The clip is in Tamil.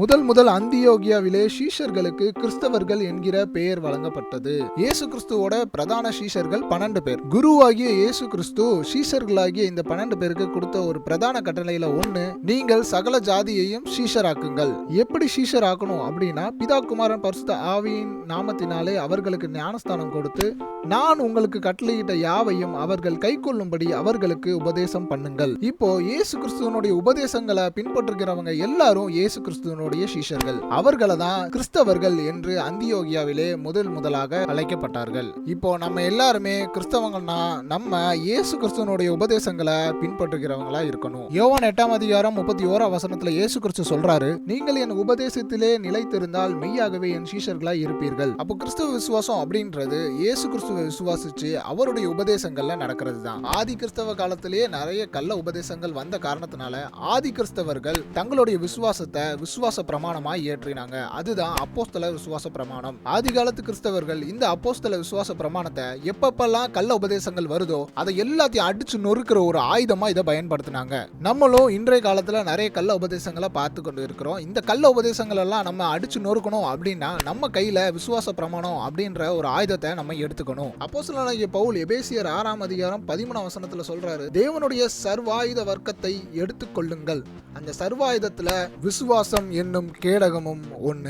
முதல் அந்தியோகியாவிலே சீஷர்களுக்கு கிறிஸ்தவர்கள் என்கிற பெயர் வழங்கப்பட்டது. இயேசு கிறிஸ்துவோட பிரதான சீஷர்கள் 12 பேர். குருவாகிய இயேசு கிறிஸ்து சீஷர்களாகிய இந்த 12 பேருக்கு கொடுத்த ஒரு பிரதான கட்டளையில ஒண்ணு, நீங்கள் சகல ஜாதியையும் சீஷராக்குங்கள். எப்படி சீஷராக்கணும் அப்படின்னா, பிதா குமாரன் பரிசுத்த ஆவியின் நாமத்தினாலே அவர்களுக்கு ஞானஸ்தானம் கொடுத்து, நான் உங்களுக்கு கட்டளையிட்ட யாவையும் அவர்கள் கை கொள்ளும்படி அவர்களுக்கு உபதேசம் பண்ணுங்கள். இப்போ இயேசு கிறிஸ்துவனுடைய உபதேசங்களை பின்பற்றுகிறவங்க எல்லாரும் இயேசு கிறிஸ்துவனுடைய சீஷர்கள். அவர்களை தான் கிறிஸ்தவர்கள் என்று அந்தியோகியாவிலே முதலாக அழைக்கப்பட்டார்கள். இப்போ நம்ம எல்லாருமே கிறிஸ்தவங்கன்னா நம்ம இயேசு கிறிஸ்துவனுடைய உபதேசங்களை பின்பற்றுகிறவங்களா இருக்கணும். யோவான் 8ஆம் அதிகாரம் 31ஆம் வசனத்துல இயேசு கிறிஸ்து சொல்றாரு, நீங்கள் என் உபதேசத்திலே நிலைத்திருந்தால் மெய்யாகவே என் சீஷர்களாய் இருப்பீர்கள். அப்போ கிறிஸ்துவ விசுவாசம் அப்படின்றது இயேசு கிறிஸ்துவை விசுவாசிச்சு அவருடைய உபதேசங்கள்ல நடக்கிறது தான். ஆதி கிறிஸ்தவ காலத்திலேயே நிறைய கள்ள உபதேசங்கள் வந்த காரணத்தினால ஆதி கிறிஸ்தவர்கள் தங்களுடைய விசுவாசத்தை விசுவாச பிரமாணமாய் ஏற்றினாங்க. அதுதான் அப்போஸ்தல விசுவாச பிரமாணம். ஆதி காலத்து கிறிஸ்தவர்கள் இந்த அப்போஸ்தல விசுவாச பிரமாணத்தை எப்பப்பெல்லாம் கள்ள உபதேசங்கள் வருதோ அதை எல்லாத்தையும் அடிச்சு நொறுக்கிற ஒரு ஆயுதமா இதை பயன்படுத்தினாங்க. நம்மளும் இன்றைய காலத்துல நிறைய கள்ள உபதேசங்களை பார்த்து கொண்டு இருக்கிறோம். இந்த கள்ள உபதேசங்கள் எல்லாம் நம்ம அடிச்சு நொறுக்கணும் அப்படின்னா நம்ம கையில விசுவாச பிரமாணம் அப்படின்ற ஒரு ஆயுதத்தை நம்ம எடுத்துக்கணும். அப்போஸ்தலனாகிய பவுல் எபேசியர் 6ஆம் அதிகாரம் 13ஆம் வசனத்துல சொல்றாரு, தேவனுடைய சர்வாயுத வர்க்கத்தை எடுத்துக்கொள்ளுங்கள். அந்த சர்வாயுதத்துல விசுவாசம் என்னும் கேடகமும் ஒண்ணு.